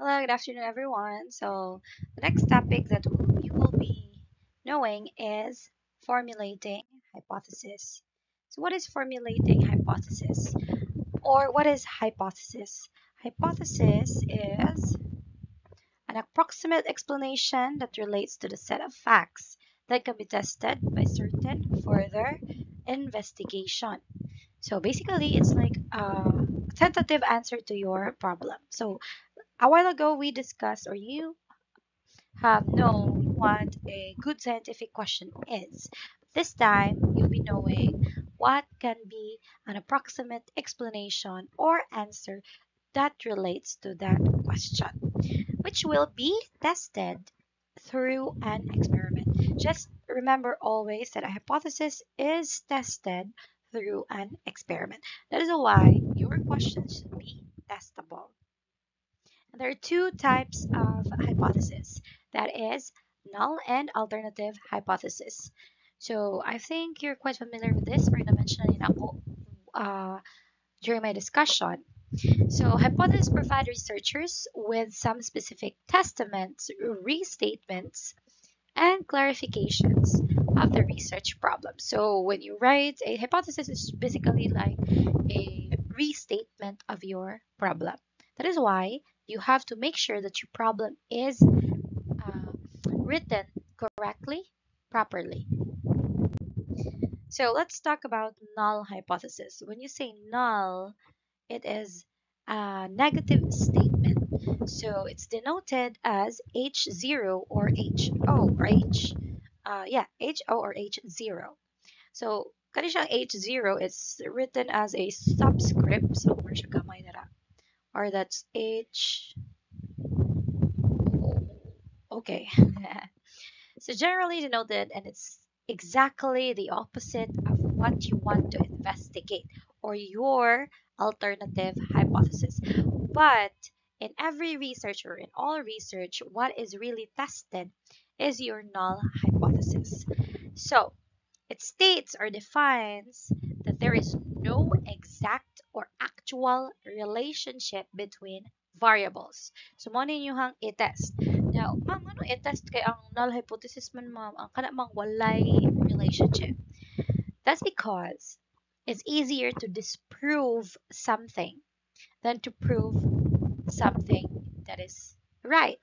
Hello, good afternoon, everyone. So, the next topic that you will be knowing is formulating hypothesis. So, what is formulating hypothesis? Or what is hypothesis? Hypothesis is an approximate explanation that relates to the set of facts that can be tested by certain further investigation. So, basically, it's like a tentative answer to your problem. So, a while ago, we discussed, or you have known what a good scientific question is. This time, you'll be knowing what can be an approximate explanation or answer that relates to that question, which will be tested through an experiment. Just remember always that a hypothesis is tested through an experiment. That is why your questions should be testable. There are two types of hypothesis. That is null and alternative hypothesis. So I think you're quite familiar with this. We're going to mention it during my discussion. So hypotheses provide researchers with some specific testaments, restatements, and clarifications of the research problem. So when you write a hypothesis, it's basically like a restatement of your problem. That is why you have to make sure that your problem is written correctly, properly. So let's talk about null hypothesis. When you say null, it is a negative statement. So it's denoted as H0 or HO or HO or H0. So kani siyang H0 is written as a subscript. So where siya gamay na ra? Or that's H. Okay. So generally denoted, and it's exactly the opposite of what you want to investigate or your alternative hypothesis. But in every research or in all research, what is really tested is your null hypothesis. So it states or defines that there is no exact or actual relationship between variables. So mo ninyong i-test. Now, ma'am, ano i-test kay ang null hypothesis man, ma'am? Ang kana mang walay relationship. That's because it's easier to disprove something than to prove something that is right.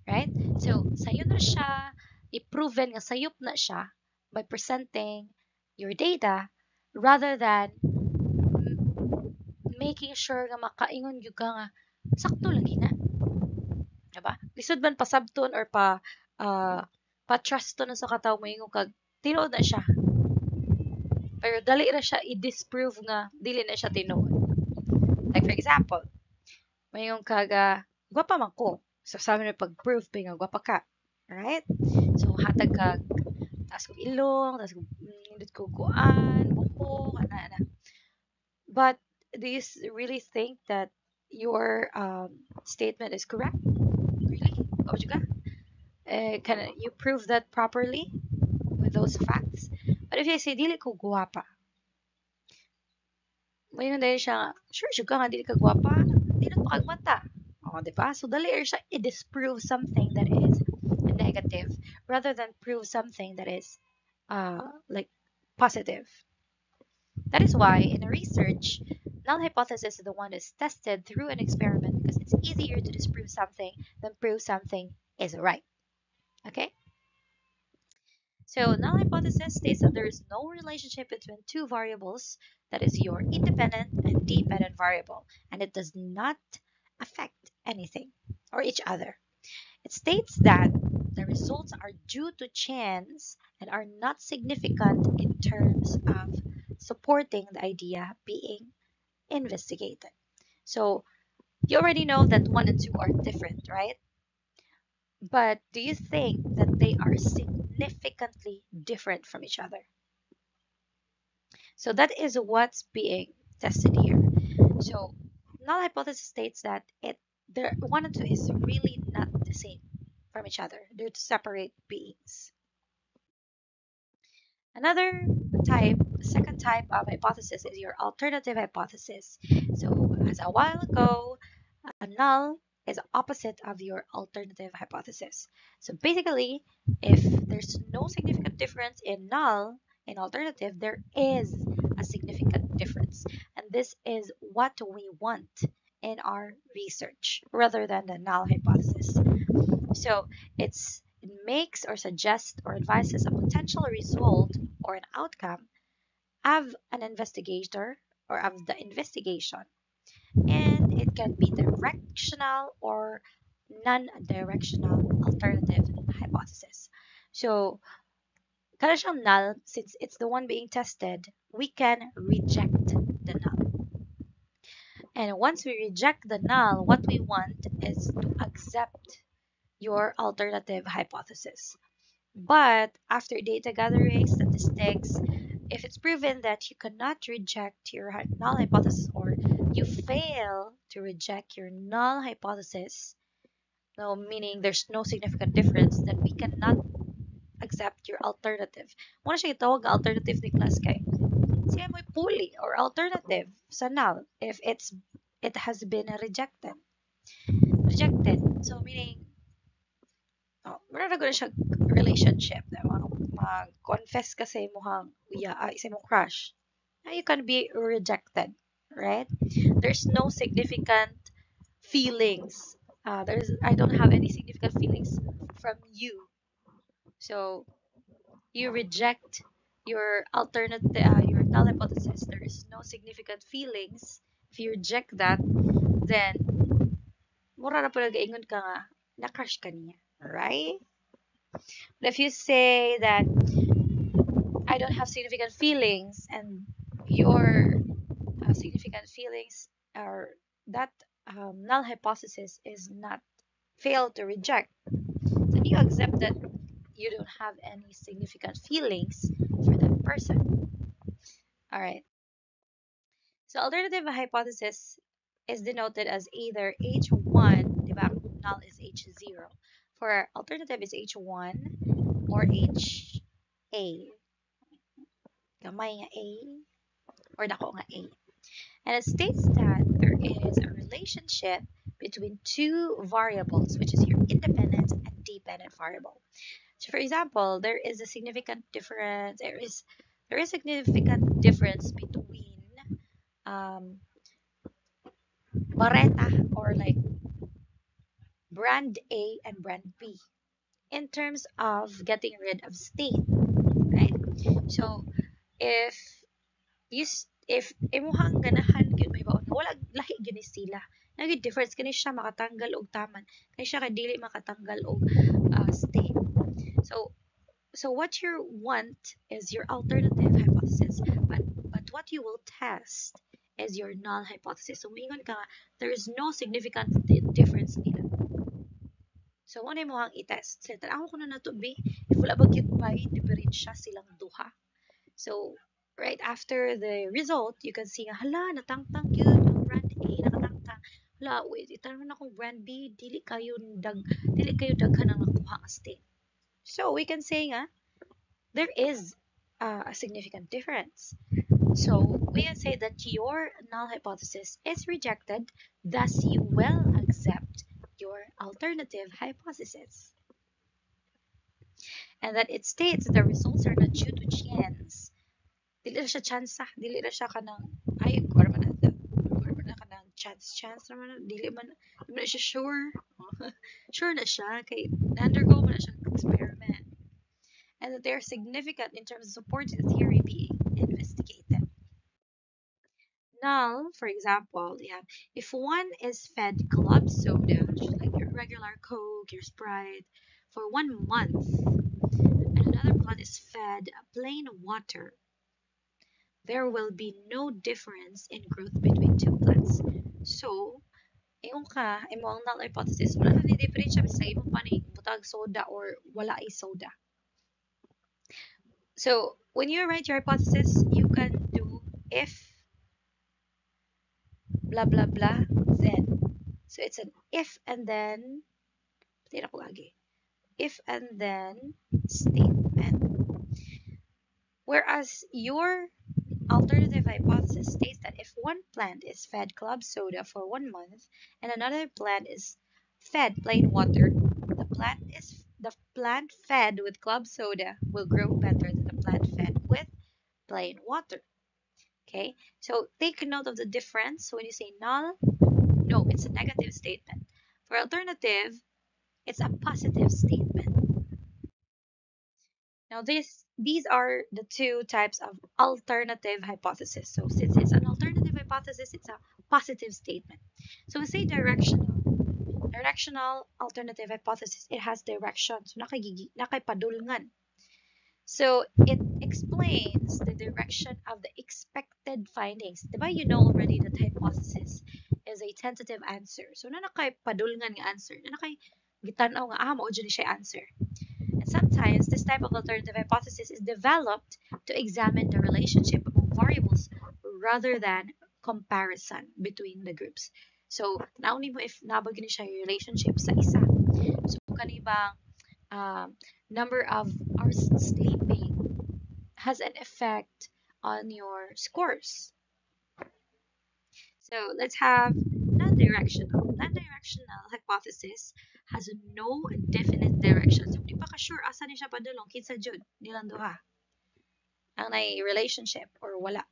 Right? So, sayo na siya, i-proven nga sayop na siya by presenting your data rather than making sure nga makaingon gyud ka nga sakto lagi na. Diba? Lisod man pasabton or pa-trust to na sa kataw mo ingon kag tinuod na siya. Pero dali ra siya i-disprove nga dili na siya tinuod. Like for example, mayong kag gwapa man ko. So sabi na pag-prove pa nga gwapa ka. Right? So hatag kag taas ko ilong, taas ko nindot ko kuan, buko, ana. But do you really think that your statement is correct? Really? Oh, juga? Can you prove that properly with those facts? But if you say, dili ko guwapa, may dahil siya, sure, juga nga, dili ka guwapa, dili pa kagmata. O, di ba? So, dali siya i-disprove something that is negative rather than prove something that is like positive. That is why in a research, null hypothesis is the one that's tested through an experiment because it's easier to disprove something than prove something is right. Okay? So null hypothesis states that there is no relationship between two variables, that is your independent and dependent variable, and it does not affect anything or each other. It states that the results are due to chance and are not significant in terms of supporting the idea being investigated. So you already know that 1 and 2 are different, right? But do you think that they are significantly different from each other? So that is what's being tested here. So null hypothesis states that there 1 and 2 is really not the same from each other. They're separate beings. Another type, second type of hypothesis is your alternative hypothesis. So as a while ago, a null is opposite of your alternative hypothesis. So basically, if there's no significant difference in null and alternative, there is a significant difference. And this is what we want in our research rather than the null hypothesis. So it makes or suggests or advises a potential result or an outcome of an investigator or of the investigation. And it can be directional or non-directional alternative hypothesis. So, kada siyang null, since it's the one being tested, we can reject the null. And once we reject the null, what we want is to accept your alternative hypothesis. But after data gathering, statistics, if it's proven that you cannot reject your null hypothesis or you fail to reject your null hypothesis, no, meaning there's no significant difference, then we cannot accept your alternative. Muna siya itawag alternative ni class kay siya mo'y puli or alternative sa null if it has been rejected. So meaning meron na gano'n siya relationship na mag-confess ka sa imong sa imong crush. Now you can be rejected, right? There's no significant feelings. I don't have any significant feelings from you. So you reject your alternative, your null hypothesis. There is no significant feelings. If you reject that, then mura na pala gaingon ka nga na-crush ka niya, right? But if you say that I don't have significant feelings and your significant feelings are that null hypothesis is not failed to reject, then you accept that you don't have any significant feelings for that person. All right. So alternative hypothesis is denoted as either H1, diba? Null is H0. For alternative is H1 or HA. Gamay nga A or dako nga A. And it states that there is a relationship between two variables, which is your independent and dependent variable. So for example, there is a significant difference. There is significant difference between Bareta or like brand A and brand B in terms of getting rid of stain, right? So if if imuhang ganahan gyud may baon wala lahi gini sila naging difference kani siya makatanggal og taman kani siya kadili makatanggal og stain. So what you want is your alternative hypothesis, but what you will test is your null hypothesis. So moingon ka there is no significant difference nila. So ano mo ang i-test? So tanaw ko na nato be if wala ba gyud may diferensya silang duha. So right after the result, you can see hala natangtang yun ang brand A nakatangtang. Hala wait itanong na kung brand B dili kayo daghan ang nakuha nga stain. So we can say nga there is a significant difference. So we can say that your null hypothesis is rejected, thus you will accept your alternative hypothesis. And that it states the results are not due to chance. Dili na siya chance, dili na siya kanang ay or man na kanang chance naman dili man siya sure. Sure na siya kay undergo man na siya experiment. And that they are significant in terms of supporting the theory being investigated. Null, for example, if one is fed club soda, just like your regular Coke, your Sprite, for 1 month, and another plant is fed plain water, there will be no difference in growth between two plants. So, imong null hypothesis, wala na ni difference siya sa imong panig butag soda or wala ay soda. So, when you write your hypothesis, you can do if blah blah blah then. So it's an if and then if and then statement. Whereas your alternative hypothesis states that if one plant is fed club soda for 1 month and another plant is fed plain water, the plant fed with club soda will grow better than the plant fed with plain water. Okay, so take note of the difference. When you say null, no, it's a negative statement. For alternative, it's a positive statement. Now these are the two types of alternative hypothesis. So since it's an alternative hypothesis, it's a positive statement. So we say directional. Directional alternative hypothesis, it has direction. So nakaipadulngan. So it explains the direction of the expected findings. Diba you know already that hypothesis is a tentative answer. So na nakaipadulngan nga answer. Na gitanaw nga mao dyan siya answer. And sometimes this type of alternative hypothesis is developed to examine the relationship among variables rather than comparison between the groups. So, nauni mo if nabag ni siya yung relationship sa isa. So, kanibang number of hours sleeping has an effect on your scores. So, let's have non-directional. Non-directional hypothesis has no definite direction. So, di pa ka sure asa ni siya padulong kinsa jud nilang duha. Ang nay relationship or wala.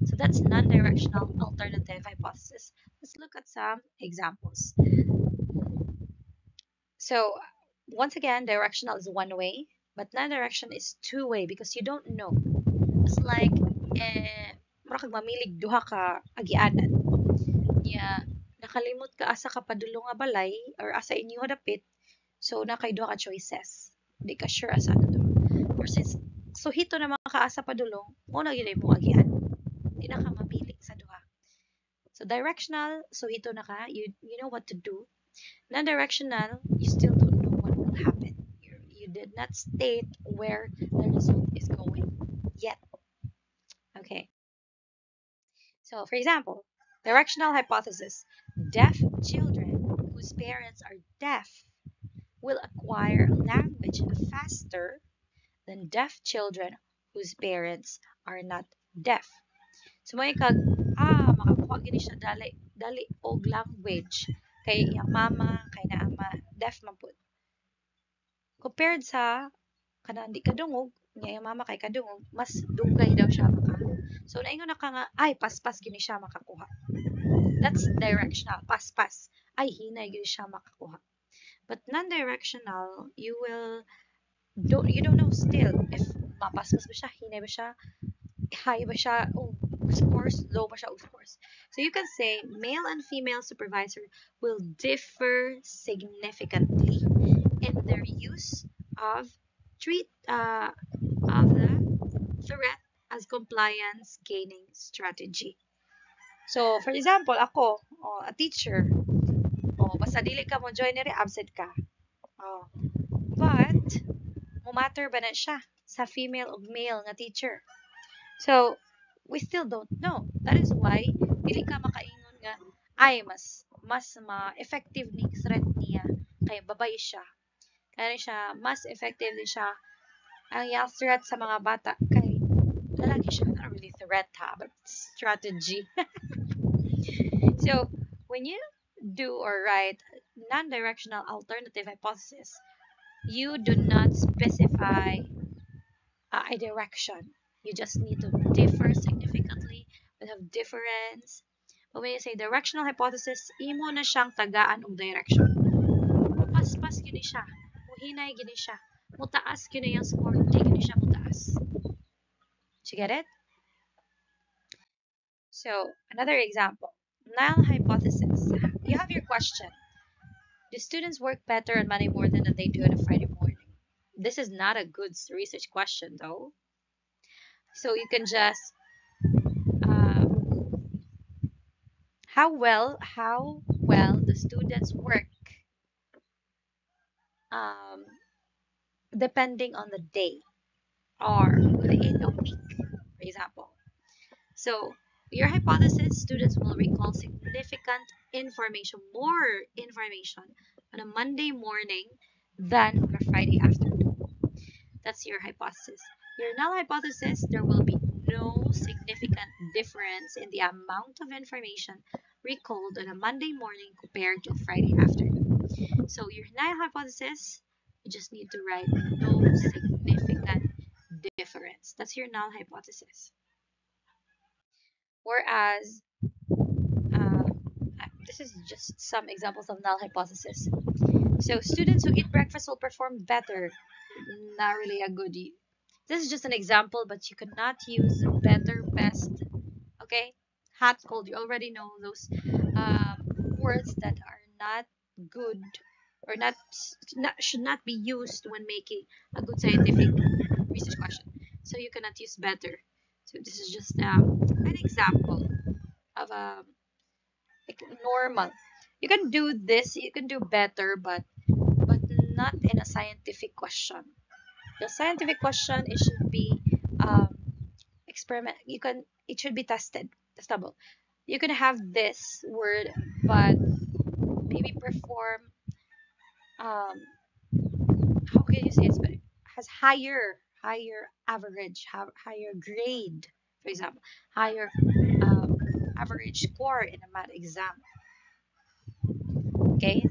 So that's non-directional alternative hypothesis. Let's look at some examples. So once again, directional is one way, but non-direction is two way because you don't know. It's like mura kag mamilig duha ka agianan. Yeah, nakalimot ka asa ka padulong nga balay or asa inyo dapit. So nakay duha ka choices. Di ka sure asa na duha. Or since so hito na makaasa padulong, mo na gyud mo agian. Di na ka mamili sa duha. So directional, so hito na ka, you know what to do. Non-directional, you still don't know what will happen. You did not state where the result is going yet. Okay. So for example, directional hypothesis, deaf children whose parents are deaf will acquire language faster than deaf children whose parents are not deaf. So may makakuha gini siya dali og language kay iyang mama kay na ama deaf man pud. Compared sa kanang di kadungog, niya iyang mama kay kadungog, mas dugay daw siya maka. So naingon na ka nga ay paspas gini siya makakuha. That's directional, paspas. Ay hinay gini siya makakuha. But non-directional, you don't know still if mapaspas ba siya, hinay ba siya, high ba siya, scores, low ba siya, scores. So you can say male and female supervisor will differ significantly in their use of the threat as compliance gaining strategy. So for example, ako, a teacher, basta dili ka mo join nire, absent ka. But mo matter ba na siya sa female o male nga teacher? So, we still don't know. That is why, dili ka makaingon nga, ay, mas ma-effective ni threat niya kay babay siya. Kaya siya, mas effective din siya ang yung threat sa mga bata kay lalaki siya. Not really threat but strategy. So, when you do or write non-directional alternative hypothesis, you do not specify a direction. You just need to differ significantly, but have difference. But when you say directional hypothesis, imo na siyang tagaan og direction. Paspas gini siya, muhinay gini siya, mutaas gini yung score, di gini siya mutaas. Did you get it? So, another example. Null hypothesis. You have your question. Do students work better on Monday morning than they do on a Friday morning? This is not a good research question though. So you can just how well the students work depending on the day or in a week, for example. So your hypothesis, students will recall significant information, more information on a Monday morning than on a Friday afternoon. That's your hypothesis. Your null hypothesis, there will be no significant difference in the amount of information recalled on a Monday morning compared to a Friday afternoon. So your null hypothesis, you just need to write no significant difference. That's your null hypothesis. Whereas, uh, this is just some examples of null hypothesis. So students who eat breakfast will perform better. Not really a good. This is just an example, but you cannot use better, best. Okay, hot, cold. You already know those words that are not good or not should not be used when making a good scientific research question. So you cannot use better. So this is just an example of a like normal. You can do this. You can do better, but not in a scientific question. The scientific question it should be um, experiment. It should be testable. You can have this word, but maybe perform um, how can you say it? But has higher average, higher grade, for example, higher um, average score in a math exam. Okay,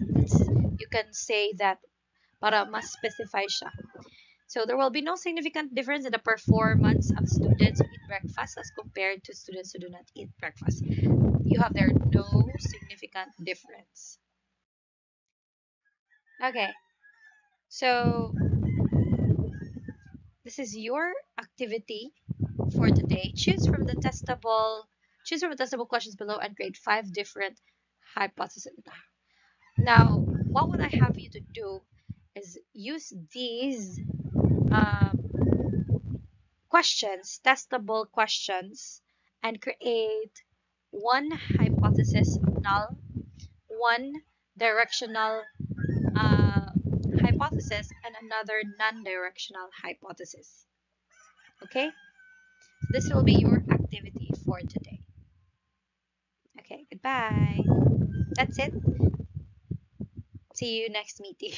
you can say that para mas specify siya. So there will be no significant difference in the performance of students who eat breakfast as compared to students who do not eat breakfast. You have there no significant difference. Okay, so this is your activity for today. Choose from the testable questions below and create 5 different hypotheses. Now, what would I have you to do is use these um, questions, testable questions, and create one hypothesis null, one directional uh, hypothesis, and another non-directional hypothesis. Okay, so this will be your activity for today. Okay, goodbye. That's it. See you next meeting.